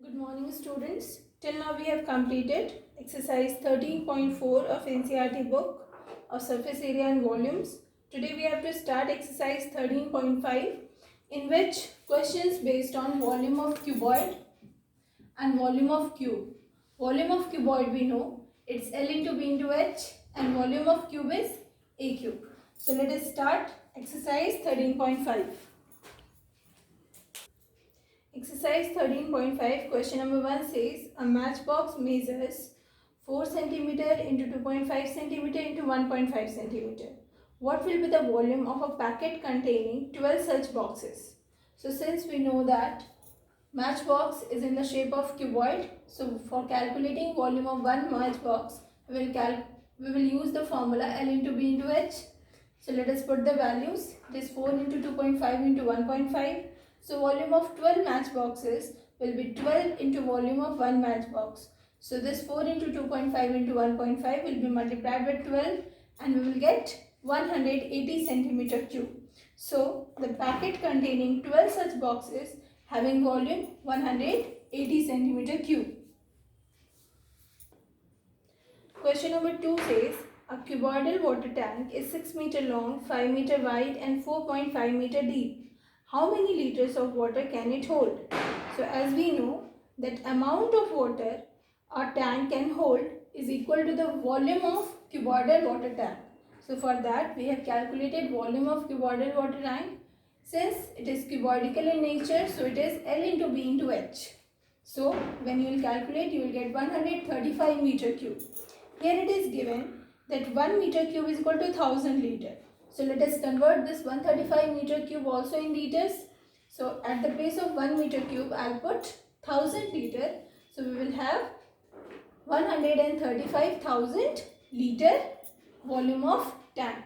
Good morning students. Till now we have completed exercise 13.4 of NCERT book of surface area and volumes. Today we have to start exercise 13.5 in which questions based on volume of cuboid and volume of cube. Volume of cuboid we know it's L into B into H and volume of cube is A cube. So let us start exercise 13.5. Exercise 13.5 question number 1 says a matchbox measures 4 cm into 2.5 cm into 1.5 cm. What will be the volume of a packet containing 12 such boxes? So since we know that matchbox is in the shape of cuboid, so for calculating volume of one matchbox, we will use the formula L into B into H. So let us put the values. It is 4 into 2.5 into 1.5. So volume of 12 matchboxes will be 12 into volume of one matchbox. So this 4 into 2.5 into 1.5 will be multiplied by 12 and we will get 180 centimeter cube. So the packet containing 12 such boxes having volume 180 centimeter cube. Question number 2 says a cuboidal water tank is 6 meter long, 5 meter wide and 4.5 meter deep. How many liters of water can it hold? So as we know that amount of water a tank can hold is equal to the volume of cuboidal water tank. So for that we have calculated volume of cuboidal water tank. Since it is cuboidal in nature, so it is L into B into H. So when you will calculate, you will get 135 meter cube. Here it is given that 1 meter cube is equal to 1000 liter. So let us convert this 135 meter cube also in liters. So at the place of 1 meter cube, I will put 1000 liter. So we will have 135,000 liter volume of tank.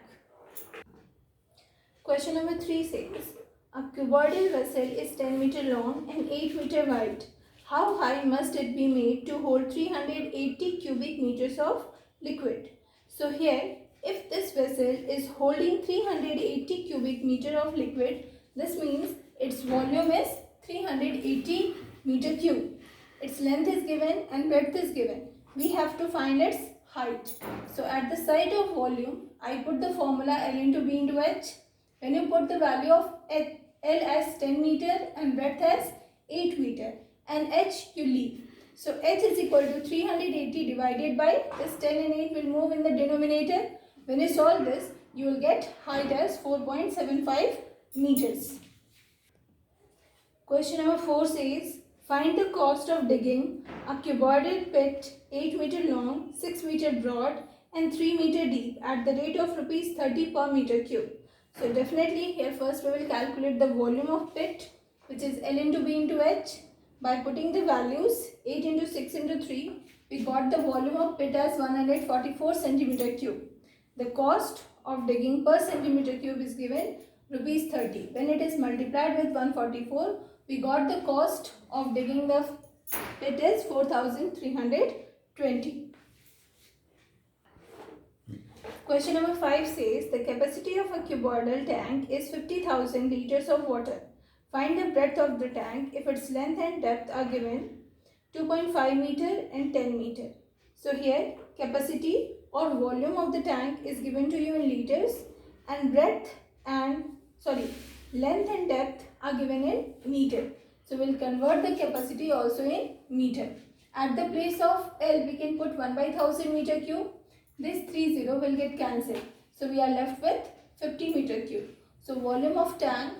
Question number 3 says, a cuboidal vessel is 10 meter long and 8 meter wide. How high must it be made to hold 380 cubic meters of liquid? So here, if this vessel is holding 380 cubic meter of liquid, this means its volume is 380 meter cube. Its length is given and breadth is given. We have to find its height. So at the side of volume, I put the formula L into B into H. When you put the value of L as 10 meter and breadth as 8 meter and H you leave. So H is equal to 380 divided by this 10 and 8 will move in the denominator. When you solve this, you will get height as 4.75 meters. Question number 4 says, find the cost of digging a cuboidal pit 8 meter long, 6 meter broad and 3 meter deep at the rate of rupees 30 per meter cube. So definitely here first we will calculate the volume of pit, which is L into B into H. By putting the values 8 into 6 into 3, we got the volume of pit as 144 centimeter cube. The cost of digging per centimeter cube is given rupees 30. When it is multiplied with 144, we got the cost of digging the pit is 4320. Question number 5 says the capacity of a cuboidal tank is 50,000 liters of water. Find the breadth of the tank if its length and depth are given 2.5 meter and 10 meter. So here capacity or volume of the tank is given to you in liters and length and depth are given in meter. So we will convert the capacity also in meter. At the place of L we can put 1 by 1000 meter cube. This 30 will get cancelled. So we are left with 50 meter cube. So volume of tank,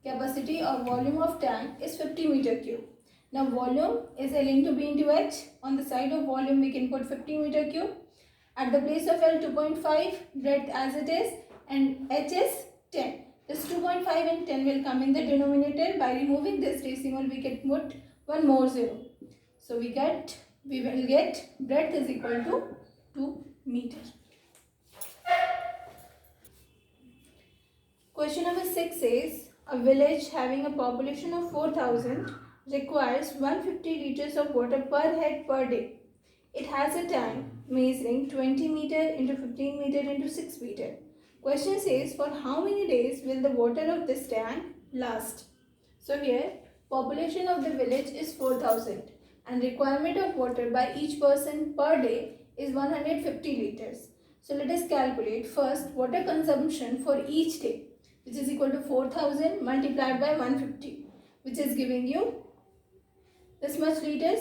capacity or volume of tank is 50 meter cube. Now volume is L into B into H. On the side of volume we can put 50 meter cube. At the place of L 2.5, breadth as it is and H is 10. This 2.5 and 10 will come in the denominator. By removing this decimal we can put one more 0. So we will get breadth is equal to 2 meters. Question number 6 says a village having a population of 4,000 requires 150 liters of water per head per day. It has a tank measuring 20 meter into 15 meter into 6 meter. Question says for how many days will the water of this tank last? So here Population of the village is 4,000 and requirement of water by each person per day is 150 liters. So let us calculate first water consumption for each day, which is equal to 4,000 multiplied by 150, which is giving you this much liters.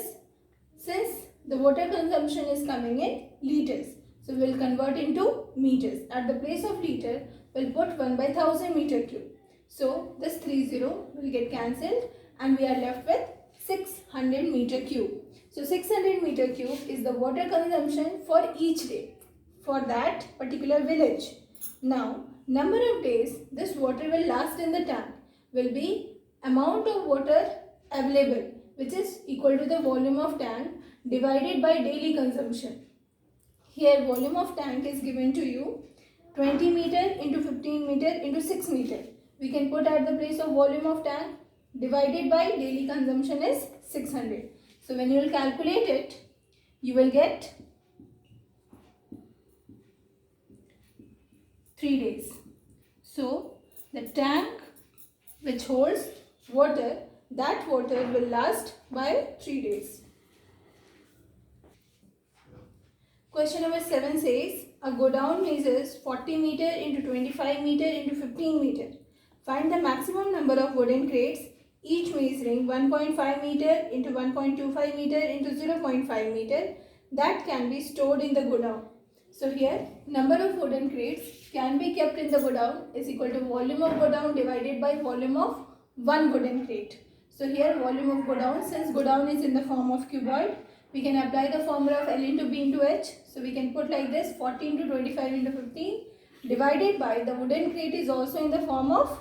Since the water consumption is coming in liters, so we will convert into meters. At the place of liter, we will put 1 by 1000 meter cube. So this 30 will get cancelled and we are left with 600 meter cube. So 600 meter cube is the water consumption for each day for that particular village. Now, number of days this water will last in the tank will be amount of water available, which is equal to the volume of tank divided by daily consumption. Here volume of tank is given to you 20 meter into 15 meter into 6 meter. We can put at the place of volume of tank divided by daily consumption is 600. So when you will calculate it, you will get 3 days. So the tank which holds water, that water will last by 3 days. Question number 7 says, a godown measures 40 meter into 25 meter into 15 meter. Find the maximum number of wooden crates, each measuring 1.5 meter into 1.25 meter into 0.5 meter that can be stored in the godown. So here, number of wooden crates can be kept in the godown is equal to volume of godown divided by volume of one wooden crate. So here, volume of godown, since godown is in the form of cuboid, we can apply the formula of L into B into H. So we can put like this 40 into 25 into 15 divided by the wooden crate is also in the form of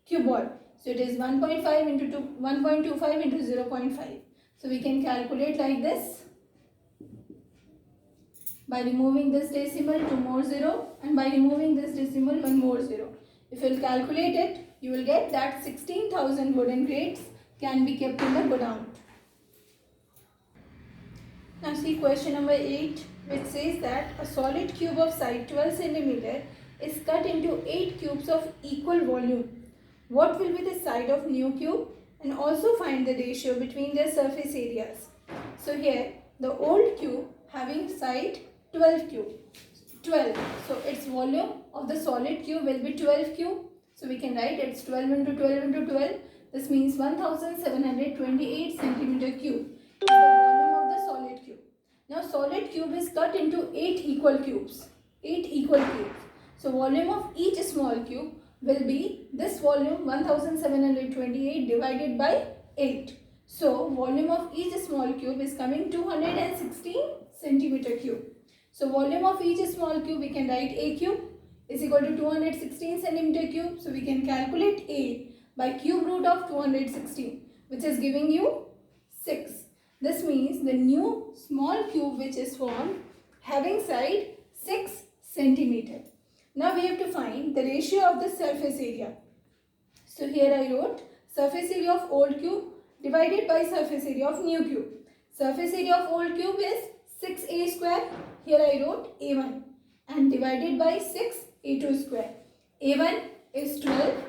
cuboid. So it is 1.5 into 1.25 into 0.5. So we can calculate like this. By removing this decimal, 2 more 0, and by removing this decimal, 1 more 0. If you will calculate it, you will get that 16,000 wooden crates can be kept in the godown. Now see question number 8, which says that a solid cube of side 12 cm is cut into 8 cubes of equal volume. What will be the side of new cube? And also find the ratio between their surface areas. So here the old cube having side 12 cube. 12. So its volume of the solid cube will be 12 cube. So we can write it's 12 into 12 into 12. This means 1728 centimeter cube is the volume of the solid cube. Now solid cube is cut into 8 equal cubes. 8 equal cubes. So volume of each small cube will be this volume 1728 divided by 8. So volume of each small cube is coming 216 centimeter cube. So volume of each small cube we can write A cube is equal to 216 centimeter cube. So we can calculate A by cube root of 216, which is giving you 6. This means the new small cube which is formed having side 6 centimeter. Now we have to find the ratio of the surface area. So here I wrote surface area of old cube divided by surface area of new cube. Surface area of old cube is 6a square. Here I wrote a1 and divided by 6a2 square. a1 is 12.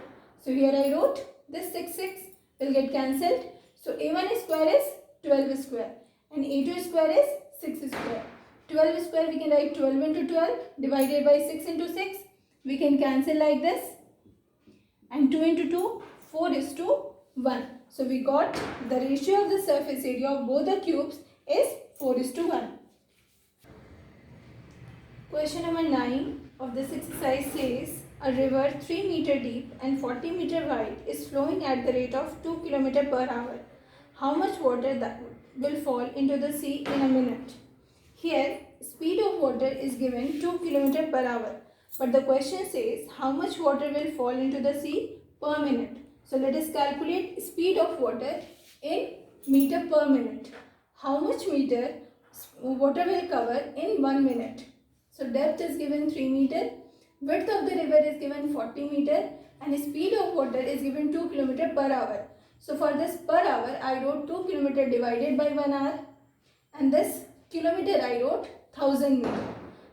So here I wrote this 6 will get cancelled. So a1 square is 12 square and a2 square is 6 square. 12 square we can write 12 into 12 divided by 6 into 6. We can cancel like this. And 2 into 2, 4 is to 1. So we got the ratio of the surface area of both the cubes is 4 is to 1. Question number 9 of this exercise says a river 3 meter deep and 40 meter wide is flowing at the rate of 2 km per hour. How much water that will fall into the sea in a minute? Here, speed of water is given 2 km per hour. But the question says how much water will fall into the sea per minute. So let us calculate speed of water in meter per minute. How much meter water will cover in 1 minute? So depth is given 3 meter, width of the river is given 40 meter and speed of water is given 2 km per hour. So for this per hour I wrote 2 km divided by 1 hour and this kilometer I wrote 1000 meter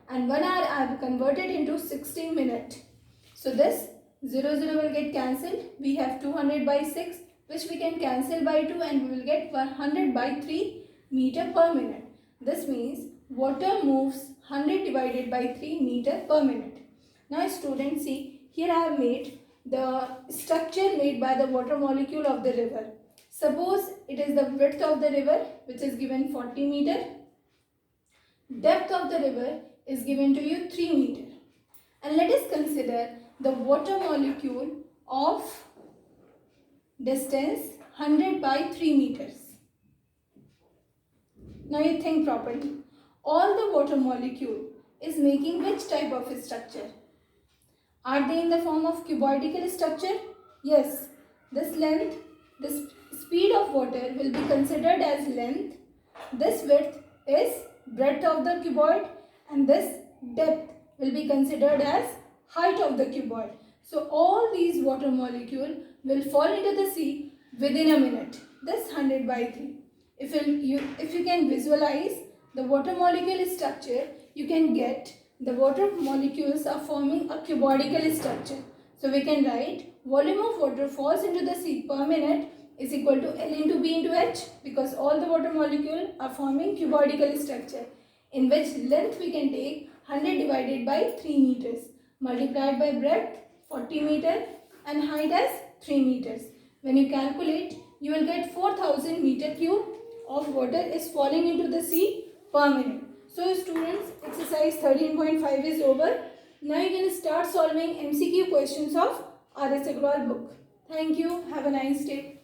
and 1 hour I have converted into 60 minutes. So this 0 will get cancelled. We have 200 by 6 which we can cancel by 2 and we will get 100 by 3 meter per minute. This means water moves 100 divided by 3 meter per minute. Now students, see, here I have made the structure made by the water molecule of the river. Suppose it is the width of the river, which is given 40 meter. Depth of the river is given to you 3 meter. And let us consider the water molecule of distance 100 by 3 meters. Now you think properly. All the water molecule is making which type of structure? Are they in the form of cuboidal structure? Yes. This length, this speed of water will be considered as length. This width is breadth of the cuboid and this depth will be considered as height of the cuboid. So all these water molecule will fall into the sea within a minute. This 100 by 3. If you can visualize the water molecule structure, you can get the water molecules are forming a cuboidal structure. So we can write volume of water falls into the sea per minute is equal to L into B into H, because all the water molecules are forming cuboidal structure, in which length we can take 100 divided by 3 meters multiplied by breadth 40 meter and height as 3 meters. When you calculate, you will get 4000 meter cube of water is falling into the sea per minute. So students, exercise 13.5 is over. Now you can start solving MCQ questions of R.S. Agrawal book. Thank you. Have a nice day.